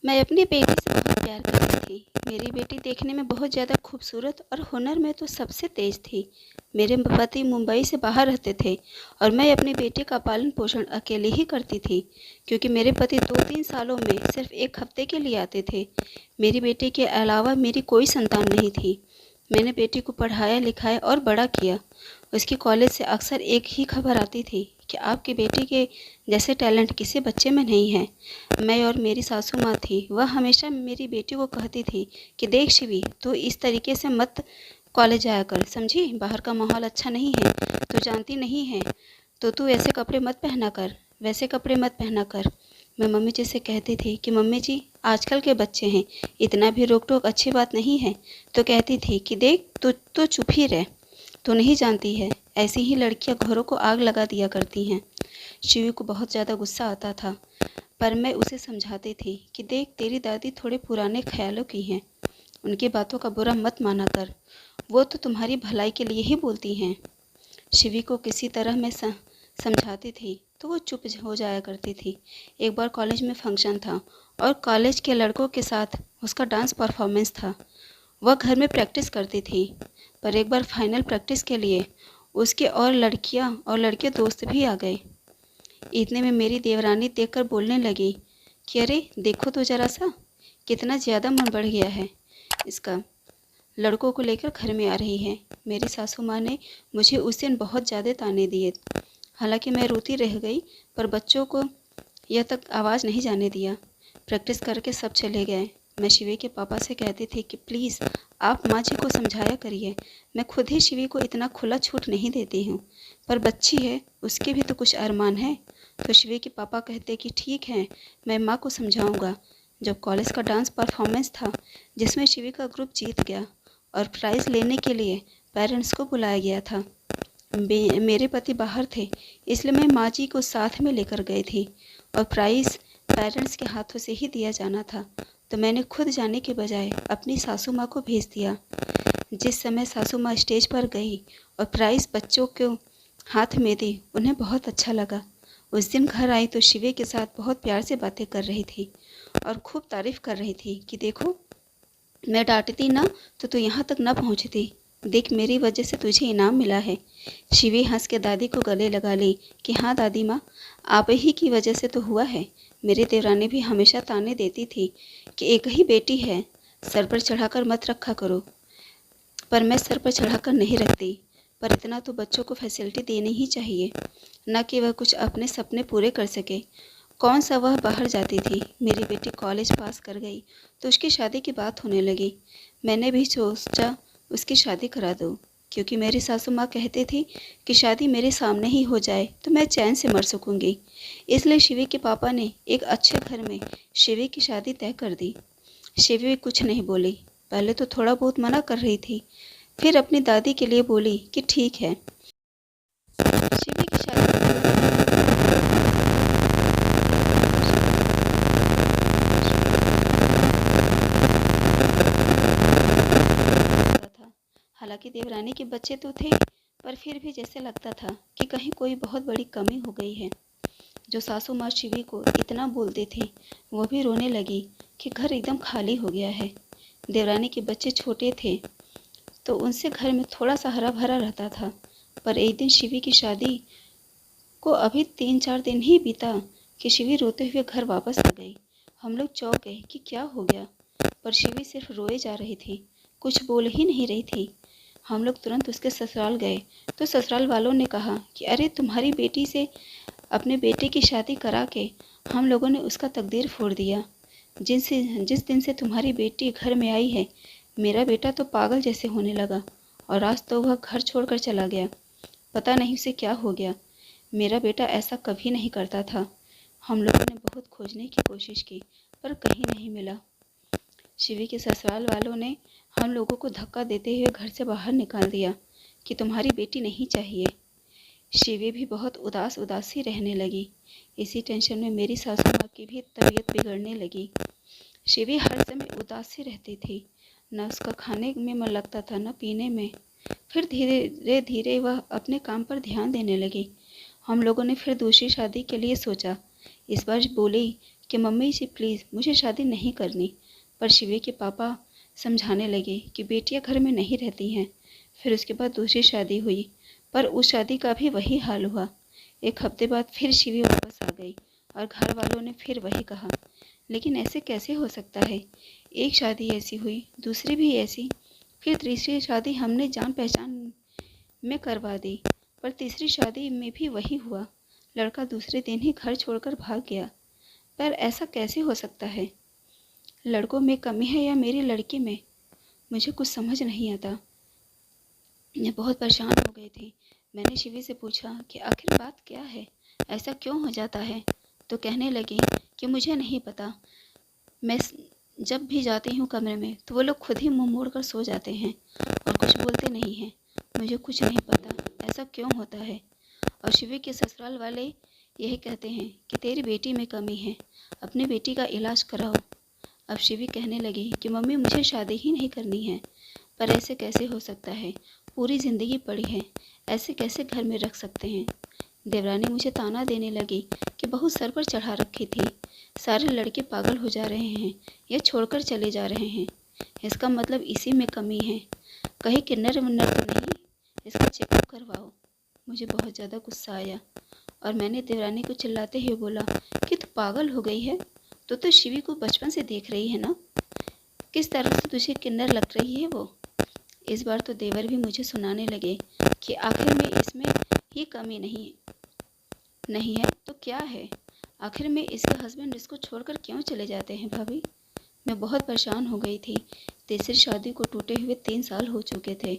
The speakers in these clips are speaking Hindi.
मैं अपनी बेटी से बहुत प्यार करती थी। मेरी बेटी देखने में बहुत ज़्यादा खूबसूरत और हुनर में तो सबसे तेज थी। मेरे पति मुंबई से बाहर रहते थे और मैं अपनी बेटी का पालन पोषण अकेले ही करती थी, क्योंकि मेरे पति 2-3 सालों में सिर्फ 1 हफ्ते के लिए आते थे। मेरी बेटी के अलावा मेरी कोई संतान नहीं थी। मैंने बेटी को पढ़ाया लिखाया और बड़ा किया। उसकी कॉलेज से अक्सर एक ही खबर आती थी कि आपकी बेटी के जैसे टैलेंट किसी बच्चे में नहीं है। मैं और मेरी सासू माँ थी, वह हमेशा मेरी बेटी को कहती थी कि देख शिवी, तू इस तरीके से मत कॉलेज जाया कर, समझी? बाहर का माहौल अच्छा नहीं है, तू जानती नहीं है, तो तू ऐसे कपड़े मत पहना कर, वैसे कपड़े मत पहना कर। मैं मम्मी जी से कहती थी कि मम्मी जी, आजकल के बच्चे हैं, इतना भी रोक टोक अच्छी बात नहीं है। तो कहती थी कि देख, तू तो चुप ही रह, तू नहीं जानती है, ऐसी ही लड़कियां घरों को आग लगा दिया करती हैं। शिवी को बहुत ज़्यादा गुस्सा आता था, पर मैं उसे समझाती थी कि देख, तेरी दादी थोड़े पुराने ख्यालों की हैं, उनकी बातों का बुरा मत माना कर, वो तो तुम्हारी भलाई के लिए ही बोलती हैं। शिवी को किसी तरह मैं समझाती थी तो वो चुप हो जाया करती थी। एक बार कॉलेज में फंक्शन था और कॉलेज के लड़कों के साथ उसका डांस परफॉर्मेंस था। वह घर में प्रैक्टिस करती थी, पर एक बार फाइनल प्रैक्टिस के लिए उसके और लड़कियां और लड़के दोस्त भी आ गए। इतने में मेरी देवरानी देखकर बोलने लगी कि अरे देखो तो ज़रा सा, कितना ज़्यादा मन बढ़ गया है इसका, लड़कों को लेकर घर में आ रही है। मेरी सासू माँ ने मुझे उस दिन बहुत ज़्यादा ताने दिए। हालांकि मैं रोती रह गई, पर बच्चों को यह तक आवाज़ नहीं जाने दिया। प्रैक्टिस करके सब चले गए। मैं शिवी के पापा से कहती थी कि प्लीज़ आप माँ जी को समझाया करिए, मैं खुद ही शिवी को इतना खुला छूट नहीं देती हूँ, पर बच्ची है, उसके भी तो कुछ अरमान है। तो शिवी के पापा कहते कि ठीक है, मैं माँ को समझाऊंगा। जब कॉलेज का डांस परफॉर्मेंस था, जिसमें शिवी का ग्रुप जीत गया और प्राइज़ लेने के लिए पेरेंट्स को बुलाया गया था। मेरे पति बाहर थे, इसलिए मैं माँ जी को साथ में लेकर गई थी और प्राइज़ पेरेंट्स के हाथों से ही दिया जाना था। तो मैंने खुद जाने के बजाय अपनी सासू माँ को भेज दिया। जिस समय सासू माँ स्टेज पर गई और प्राइज़ बच्चों को हाथ में दी, उन्हें बहुत अच्छा लगा। उस दिन घर आई तो शिवे के साथ बहुत प्यार से बातें कर रही थी और खूब तारीफ़ कर रही थी कि देखो, मैं डांटती ना तो तू यहाँ तक ना पहुँचती, देख मेरी वजह से तुझे इनाम मिला है। शिवी हंस के दादी को गले लगा ली कि हाँ दादी माँ, आप ही की वजह से तो हुआ है। मेरी देवरानी भी हमेशा ताने देती थी कि एक ही बेटी है, सर पर चढ़ाकर मत रखा करो, पर मैं सर पर चढ़ाकर नहीं रखती। पर इतना तो बच्चों को फैसिलिटी देनी ही चाहिए, न कि वह कुछ अपने सपने पूरे कर सके। कौन सा वह बाहर जाती थी। मेरी बेटी कॉलेज पास कर गई तो उसकी शादी की बात होने लगी। मैंने भी सोचा उसकी शादी करा दूँ, क्योंकि मेरी सासू माँ कहती थी कि शादी मेरे सामने ही हो जाए तो मैं चैन से मर सकूँगी। इसलिए शिवी के पापा ने एक अच्छे घर में शिवी की शादी तय कर दी। शिवी कुछ नहीं बोली, पहले तो थोड़ा बहुत मना कर रही थी, फिर अपनी दादी के लिए बोली कि ठीक है। शिवी की शादी था। हालांकि देवरानी के बच्चे तो थे, पर फिर भी जैसे लगता था कि कहीं कोई बहुत बड़ी कमी हो गई है। जो सासू माँ शिवी को इतना बोलती थी, वो भी रोने लगी कि घर एकदम खाली हो गया है। देवरानी के बच्चे छोटे थे तो उनसे घर में थोड़ा सा हरा भरा रहता था, पर एक दिन शिवी की शादी को अभी 3-4 दिन ही बीता कि शिवी रोते हुए घर वापस आ गई। हम लोग चौंक गए कि क्या हो गया, पर शिवी सिर्फ रोए जा रही थी, कुछ बोल ही नहीं रही थी। हम लोग तुरंत उसके ससुराल गए तो ससुराल वालों ने कहा कि अरे तुम्हारी बेटी से अपने बेटे की शादी करा के हम लोगों ने उसका तकदीर फोड़ दिया। जिस दिन से तुम्हारी बेटी घर में आई है, मेरा बेटा तो पागल जैसे होने लगा और आज तो वह घर छोड़कर चला गया। पता नहीं उसे क्या हो गया। मेरा बेटा ऐसा कभी नहीं करता था। हम लोगों ने बहुत खोजने की कोशिश की, पर कहीं नहीं मिला। शिवी के ससुराल वालों ने हम लोगों को धक्का देते हुए घर से बाहर निकाल दिया कि तुम्हारी बेटी नहीं चाहिए। शिवी भी बहुत उदास उदास सी रहने लगी। इसी टेंशन में मेरी सासू माँ की भी तबीयत बिगड़ने लगी। शिवी हर समय उदास सी रहती थी, न उसका खाने में मन लगता था न पीने में। फिर धीरे धीरे वह अपने काम पर ध्यान देने लगी। हम लोगों ने फिर दूसरी शादी के लिए सोचा। इस बार बोली कि मम्मी जी प्लीज़ मुझे शादी नहीं करनी। पर शिवी के पापा समझाने लगे कि बेटियां घर में नहीं रहती हैं। फिर उसके बाद दूसरी शादी हुई, पर उस शादी का भी वही हाल हुआ। एक हफ्ते बाद फिर शिवी वापस आ गई और घर वालों ने फिर वही कहा। लेकिन ऐसे कैसे हो सकता है? एक शादी ऐसी हुई, दूसरी भी ऐसी, फिर तीसरी शादी हमने जान पहचान में करवा दी, पर तीसरी शादी में भी वही हुआ। लड़का दूसरे दिन ही घर छोड़कर भाग गया। पर ऐसा कैसे हो सकता है? लड़कों में कमी है या मेरी लड़की में? मुझे कुछ समझ नहीं आता। मैं बहुत परेशान हो गई थी। मैंने शिवी से पूछा कि आखिर बात क्या है, ऐसा क्यों हो जाता है? तो कहने लगी कि मुझे नहीं पता। मैं जब भी जाती हूँ कमरे में तो वो लोग खुद ही मुंह मोड़ कर सो जाते हैं और कुछ बोलते नहीं हैं। मुझे कुछ नहीं पता ऐसा क्यों होता है। और शिवी के ससुराल वाले यही कहते हैं कि तेरी बेटी में कमी है, अपनी बेटी का इलाज कराओ। अब शिवी कहने लगी कि मम्मी मुझे शादी ही नहीं करनी है। पर ऐसे कैसे हो सकता है? पूरी ज़िंदगी पड़ी है, ऐसे कैसे घर में रख सकते हैं? देवरानी मुझे ताना देने लगी कि बहू सर पर चढ़ा रखी थी, सारे लड़के पागल हो जा रहे हैं या छोड़कर चले जा रहे हैं। इसका मतलब इसी में कमी है, कहीं किन्नर विन्नर तो नहीं, इसका चेकअप करवाओ। मुझे बहुत ज़्यादा गुस्सा आया और मैंने देवरानी को चिल्लाते हुए बोला कि तू पागल हो गई है? तो शिवी को बचपन से देख रही है ना, किस तरह से तुझे किन्नर लग रही है वो। इस बार तो देवर भी मुझे सुनाने लगे कि आखिर में इसमें ही कमी नहीं है तो क्या है? आखिर में इसके हस्बैंड इसको छोड़कर क्यों चले जाते हैं भाभी? मैं बहुत परेशान हो गई थी। तीसरी शादी को टूटे हुए 3 साल हो चुके थे,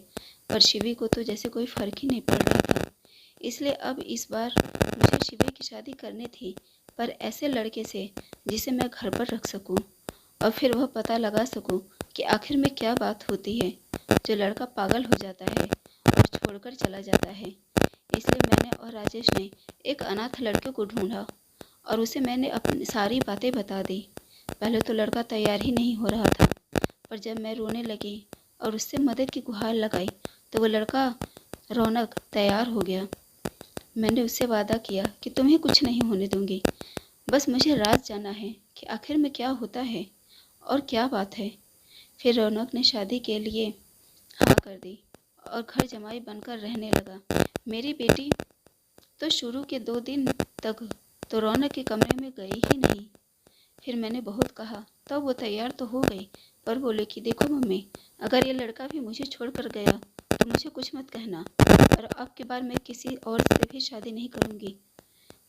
पर शिवी को तो जैसे कोई फर्क ही नहीं पड़ रहा था। इसलिए अब इस बार मुझे शिवी की शादी करनी थी, पर ऐसे लड़के से जिसे मैं घर पर रख सकूं और फिर वह पता लगा सकूं कि आखिर में क्या बात होती है जो लड़का पागल हो जाता है और छोड़कर चला जाता है। इसलिए मैंने और राजेश ने एक अनाथ लड़के को ढूंढा और उसे मैंने अपनी सारी बातें बता दी। पहले तो लड़का तैयार ही नहीं हो रहा था, पर जब मैं रोने लगी और उससे मदद की गुहार लगाई तो वो लड़का रौनक तैयार हो गया। मैंने उससे वादा किया कि तुम्हें कुछ नहीं होने दूंगी, बस मुझे राज जाना है कि आखिर में क्या होता है और क्या बात है। फिर रौनक ने शादी के लिए हाँ कर दी और घर जमाई बनकर रहने लगा। मेरी बेटी तो शुरू के 2 दिन तक तो रौनक के कमरे में गई ही नहीं। फिर मैंने बहुत कहा तब वो तैयार तो हो गई, पर बोले कि देखो मम्मी, अगर ये लड़का भी मुझे छोड़कर गया तो मुझे कुछ मत कहना, और अब की बार मैं किसी और से भी शादी नहीं करूँगी।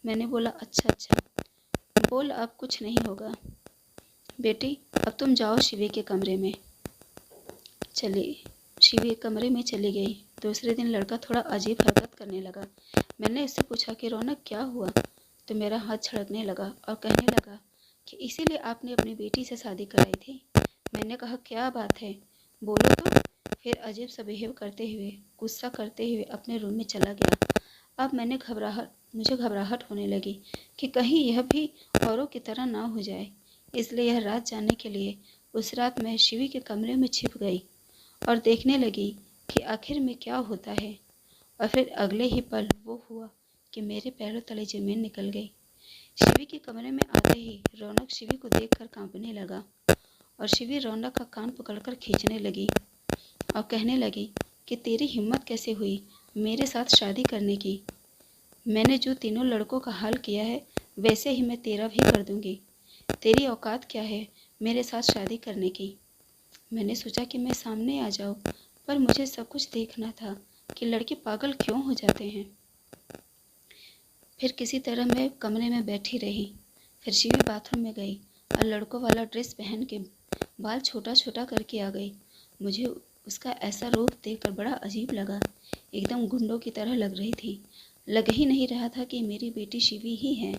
मैंने बोला अच्छा अच्छा, बोल अब कुछ नहीं होगा। बेटी अब तुम जाओ शिवी के कमरे में। चली शिवी कमरे में चली गई। दूसरे दिन लड़का थोड़ा अजीब हरकत करने लगा। मैंने उससे पूछा कि रौनक क्या हुआ, तो मेरा हाथ छड़कने लगा और कहने लगा कि इसीलिए आपने अपनी बेटी से शादी कराई थी। मैंने कहा क्या बात है, बोलो तो। फिर अजीब सा बिहेव करते हुए, गुस्सा करते हुए अपने रूम में चला गया। अब मुझे घबराहट होने लगी कि कहीं यह भी औरों की तरह ना हो जाए। इसलिए यह रात जानने के लिए उस रात मैं शिवी के कमरे में छिप गई और देखने लगी कि आखिर में क्या होता है। और फिर अगले ही पल वो हुआ कि मेरे पैरों तले ज़मीन निकल गई। शिवी के कमरे में आते ही रौनक शिवी को देखकर कांपने लगा और शिवी रौनक का कान पकड़कर खींचने लगी और कहने लगी कि तेरी हिम्मत कैसे हुई मेरे साथ शादी करने की? मैंने जो तीनों लड़कों का हाल किया है वैसे ही मैं तेरा भी कर दूंगी। तेरी औकात क्या है मेरे साथ शादी करने की? मैंने सोचा कि मैं सामने आ जाऊं, पर मुझे सब कुछ देखना था कि लड़के पागल क्यों हो जाते हैं। फिर किसी तरह मैं कमरे में बैठी रही। फिर शिवी बाथरूम में गई और लड़कों वाला ड्रेस पहन के बाल छोटा छोटा करके आ गई। मुझे उसका ऐसा रूप देखकर बड़ा अजीब लगा, एकदम गुंडों की तरह लग रही थी। लग ही नहीं रहा था कि मेरी बेटी शिवी ही है।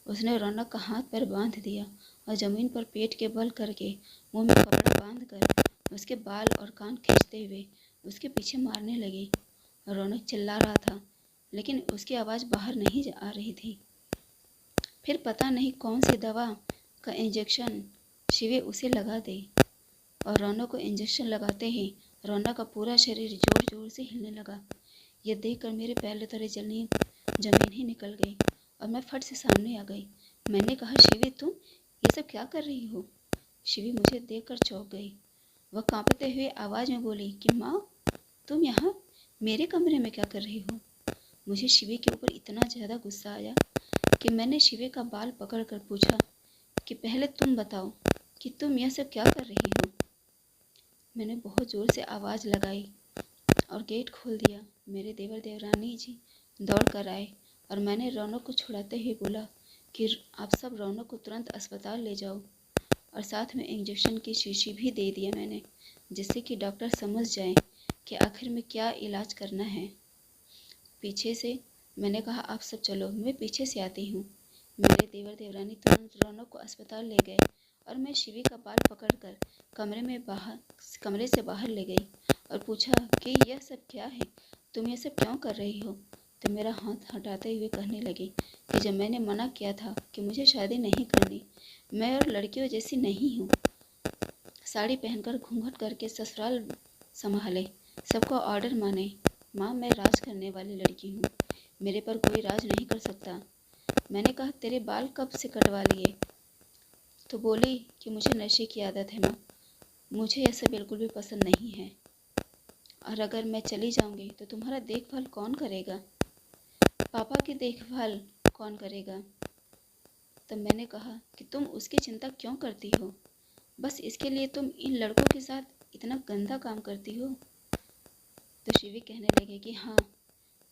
उसने रौनक का हाथ पैर बांध दिया और ज़मीन पर पेट के बल करके मुंह में कपड़ा बांध कर उसके बाल और कान खींचते हुए उसके पीछे मारने लगी। रौनक चिल्ला रहा था, लेकिन उसकी आवाज़ बाहर नहीं आ रही थी। फिर पता नहीं कौन सी दवा का इंजेक्शन शिवे उसे लगा दे और रौनक को इंजेक्शन लगाते ही रौनक का पूरा शरीर जोर जोर से हिलने लगा। यह देखकर मेरे पैरों तले जमीन ही निकल गई और मैं फट से सामने आ गई। मैंने कहा, शिवी तुम ये सब क्या कर रही हो? शिवी मुझे देखकर चौंक गई। वह कांपते हुए आवाज़ में बोली कि माँ, तुम यहाँ मेरे कमरे में क्या कर रही हो? मुझे शिवी के ऊपर इतना ज़्यादा गुस्सा आया कि मैंने शिवी का बाल पकड़कर पूछा कि पहले तुम बताओ कि तुम यह सब क्या कर रही हो? मैंने बहुत ज़ोर से आवाज़ लगाई और गेट खोल दिया। मेरे देवर देवरानी जी दौड़ कर आए और मैंने रौनक को छुड़ाते हुए बोला कि आप सब रौनक को तुरंत अस्पताल ले जाओ, और साथ में इंजेक्शन की शीशी भी दे दिया मैंने, जिससे कि डॉक्टर समझ जाए कि आखिर में क्या इलाज करना है। पीछे से मैंने कहा, आप सब चलो, मैं पीछे से आती हूँ। मेरे देवर देवरानी तुरंत रौनक को अस्पताल ले गए और मैं शिवी का बाल पकड़कर कमरे से बाहर ले गई और पूछा कि यह सब क्या है, तुम ये सब क्यों कर रही हो? तो मेरा हाथ हटाते हुए कहने लगी कि जब मैंने मना किया था कि मुझे शादी नहीं करनी, मैं और लड़कियों जैसी नहीं हूँ, साड़ी पहनकर घूंघट करके ससुराल संभाले, सबको ऑर्डर माने। माँ, मैं राज करने वाली लड़की हूँ, मेरे पर कोई राज नहीं कर सकता। मैंने कहा, तेरे बाल कब से कटवा लिए? तो बोली कि मुझे नशे की आदत है माँ, मुझे ऐसा बिल्कुल भी पसंद नहीं है, और अगर मैं चली जाऊंगी तो तुम्हारा देखभाल कौन करेगा? पापा की देखभाल कौन करेगा? तब मैंने कहा कि तुम उसकी चिंता क्यों करती हो? बस इसके लिए तुम इन लड़कों के साथ इतना गंदा काम करती हो? तो शिवी कहने लगे कि हाँ,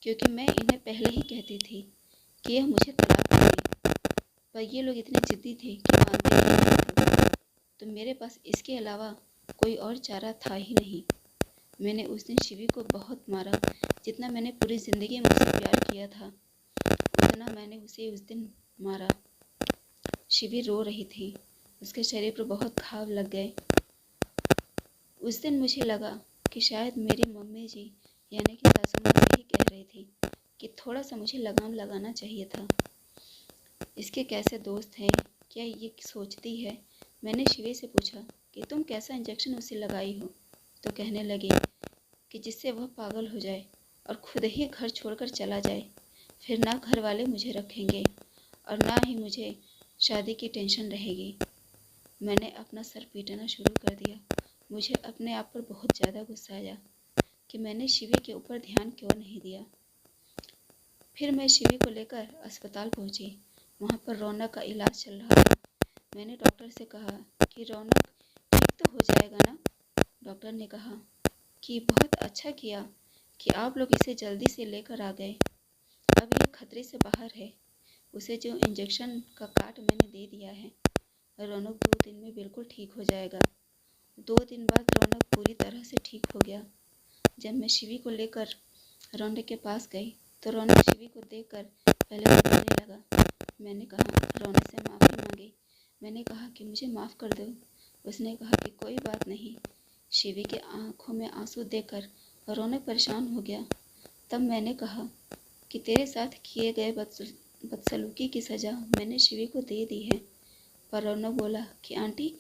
क्योंकि मैं इन्हें पहले ही कहती थी कि यह मुझे तलाक देंगे, पर ये लोग इतने जिद्दी थे कि मानते ही नहीं थे। तो मेरे पास इसके अलावा कोई और चारा था ही नहीं। मैंने उस दिन शिवी को बहुत मारा, जितना मैंने पूरी ज़िंदगी में उसे प्यार किया था, उतना मैंने उसे उस दिन मारा। शिवी रो रही थी, उसके शरीर पर बहुत घाव लग गए। उस दिन मुझे लगा कि शायद मेरी मम्मी जी यानी कि सासू माँ यही कह रही थी कि थोड़ा सा मुझे लगाम लगाना चाहिए था। इसके कैसे दोस्त हैं, क्या ये सोचती है? मैंने शिवी से पूछा कि तुम कैसा इंजेक्शन उसे लगाई हो? तो कहने लगी कि जिससे वह पागल हो जाए और खुद ही घर छोड़कर चला जाए, फिर ना घर वाले मुझे रखेंगे और ना ही मुझे शादी की टेंशन रहेगी। मैंने अपना सर पीटना शुरू कर दिया। मुझे अपने आप पर बहुत ज़्यादा गुस्सा आया कि मैंने शिवी के ऊपर ध्यान क्यों नहीं दिया। फिर मैं शिवी को लेकर अस्पताल पहुंची। वहां पर रौनक का इलाज चल रहा था। मैंने डॉक्टर से कहा कि रौनक ठीक तो हो जाएगा ना? डॉक्टर ने कहा कि बहुत अच्छा किया कि आप लोग इसे जल्दी से लेकर आ गए, अब ये खतरे से बाहर है। उसे जो इंजेक्शन का काट मैंने दे दिया है, रौनक 2 दिन में बिल्कुल ठीक हो जाएगा। 2 दिन बाद रौनक पूरी तरह से ठीक हो गया। जब मैं शिवी को लेकर रौनक के पास गई तो रौनक शिवी को देखकर पहले तो रोने लगा। मैंने कहा, रौनक से माफ़ी मांगी। मैंने कहा कि मुझे माफ़ कर दो। उसने कहा कि कोई बात नहीं। शिवी के आंखों में आंसू देखकर रौनक परेशान हो गया। तब मैंने कहा कि तेरे साथ किए गए बदसलूकी की सज़ा मैंने शिवी को दे दी है। पर रौनक बोला कि आंटी,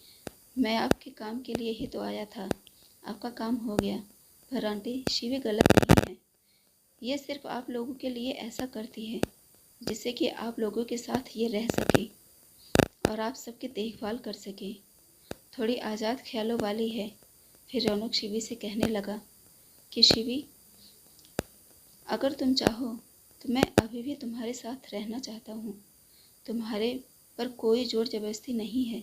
मैं आपके काम के लिए ही तो आया था, आपका काम हो गया। पर आंटी, शिवी गलत नहीं है, ये सिर्फ आप लोगों के लिए ऐसा करती है जिससे कि आप लोगों के साथ ये रह सके और आप सबकी देखभाल कर सके, थोड़ी आज़ाद ख्यालों वाली है। फिर रौनक शिवी से कहने लगा कि शिवी, अगर तुम चाहो तो मैं अभी भी तुम्हारे साथ रहना चाहता हूँ। तुम्हारे पर कोई ज़ोर ज़बरदस्ती नहीं है।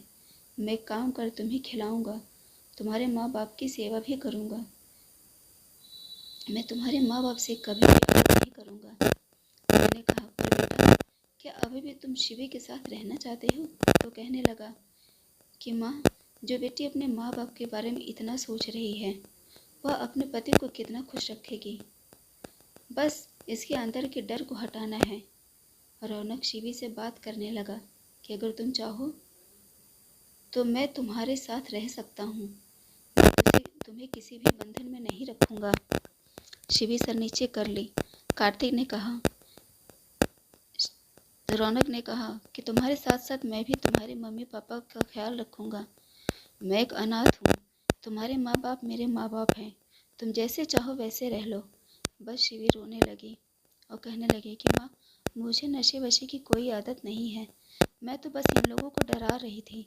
मैं काम कर तुम्हें खिलाऊंगा, तुम्हारे माँ बाप की सेवा भी करूंगा। मैं तुम्हारे माँ बाप से कभी भी अलग नहीं करूंगा। मैंने कहा, पर बेटा, क्या अभी भी तुम शिवी के साथ रहना चाहते हो? तो कहने लगा कि माँ, जो बेटी अपने माँ बाप के बारे में इतना सोच रही है, वह अपने पति को कितना खुश रखेगी। बस इसके अंदर के डर को हटाना है। रौनक शिवी से बात करने लगा कि अगर तुम चाहो तो मैं तुम्हारे साथ रह सकता हूँ, मैं तुम्हें किसी भी बंधन में नहीं रखूँगा। शिवी सर नीचे कर ली। कार्तिक ने कहा, रौनक ने कहा कि तुम्हारे साथ साथ मैं भी तुम्हारे मम्मी पापा का ख्याल रखूँगा। मैं एक अनाथ हूँ, तुम्हारे माँ बाप मेरे माँ बाप हैं, तुम जैसे चाहो वैसे रह लो। बस शिवी रोने लगी और कहने लगी कि माँ, मुझे नशे वशे की कोई आदत नहीं है, मैं तो बस इन लोगों को डरा रही थी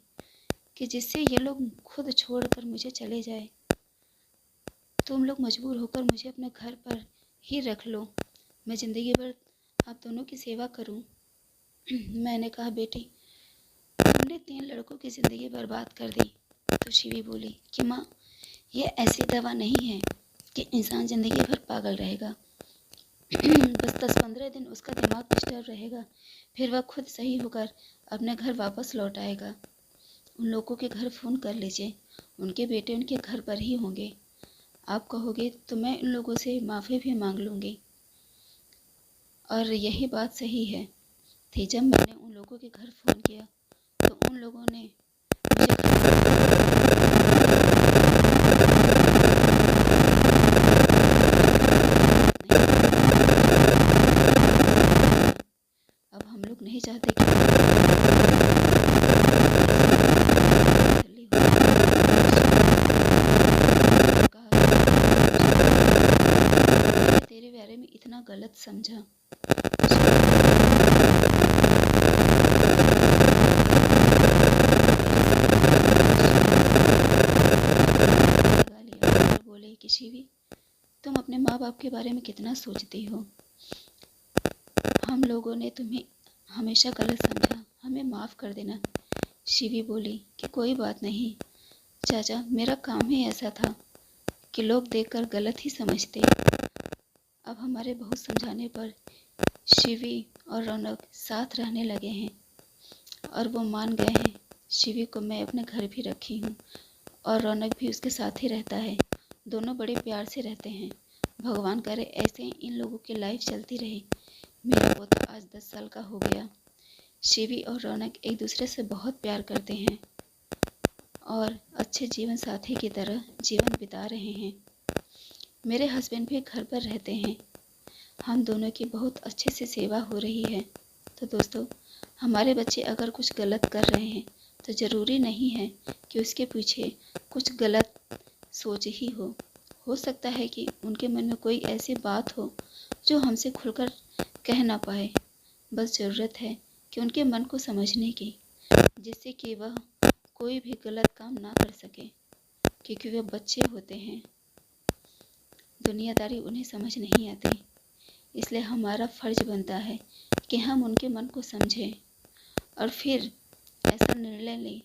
कि जिससे ये लोग खुद छोड़कर मुझे चले जाए। तुम लोग मजबूर होकर मुझे अपने घर पर ही रख लो, मैं ज़िंदगी भर आप दोनों की सेवा करूं। मैंने कहा, बेटी तुमने 3 लड़कों की ज़िंदगी बर्बाद कर दी। तो शिवी बोली कि माँ, ये ऐसी दवा नहीं है कि इंसान ज़िंदगी भर पागल रहेगा। बस 10-15 दिन उसका दिमाग डिस्टर्ब रहेगा, फिर वह खुद सही होकर अपने घर वापस लौट आएगा। उन लोगों के घर फ़ोन कर लीजिए, उनके बेटे उनके घर पर ही होंगे। आप कहोगे तो मैं उन लोगों से माफ़ी भी मांग लूँगी। और यही बात सही है थी। जब मैंने उन लोगों के घर फ़ोन किया तो उन लोगों ने मुझे अब हम लोग नहीं चाहते कि तेरे बारे में इतना गलत समझा। बोले कि शिवी, तुम अपने माँ बाप के बारे में कितना सोचती हो। हम लोगों ने तुम्हें हमेशा गलत समझा, हमें माफ़ कर देना। शिवी बोली कि कोई बात नहीं चाचा, मेरा काम ही ऐसा था कि लोग देखकर गलत ही समझते। अब हमारे बहुत समझाने पर शिवी और रौनक साथ रहने लगे हैं और वो मान गए हैं। शिवी को मैं अपने घर भी रखी हूँ और रौनक भी उसके साथ ही रहता है। दोनों बड़े प्यार से रहते हैं। भगवान करे ऐसे ही इन लोगों की लाइफ चलती रहे। मेरा पोता आज 10 साल का हो गया। शिवी और रौनक एक दूसरे से बहुत प्यार करते हैं और अच्छे जीवन साथी की तरह जीवन बिता रहे हैं। मेरे हस्बैंड भी घर पर रहते हैं। हम दोनों की बहुत अच्छे से सेवा हो रही है। तो दोस्तों, हमारे बच्चे अगर कुछ गलत कर रहे हैं तो ज़रूरी नहीं है कि उसके पीछे कुछ गलत सोच ही हो सकता है कि उनके मन में कोई ऐसी बात हो जो हमसे खुलकर कह ना पाए। बस ज़रूरत है कि उनके मन को समझने की, जिससे कि वह कोई भी गलत काम ना कर सके, क्योंकि वे बच्चे होते हैं, दुनियादारी उन्हें समझ नहीं आती। इसलिए हमारा फ़र्ज़ बनता है कि हम उनके मन को समझें और फिर ऐसा निर्णय लें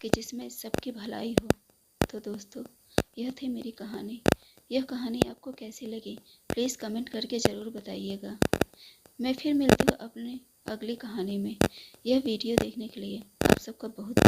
कि जिसमें सबकी भलाई हो। तो दोस्तों, यह थी मेरी कहानी। यह कहानी आपको कैसी लगी प्लीज़ कमेंट करके ज़रूर बताइएगा। मैं फिर मिलती हूँ अपने अगली कहानी में। यह वीडियो देखने के लिए आप सबका बहुत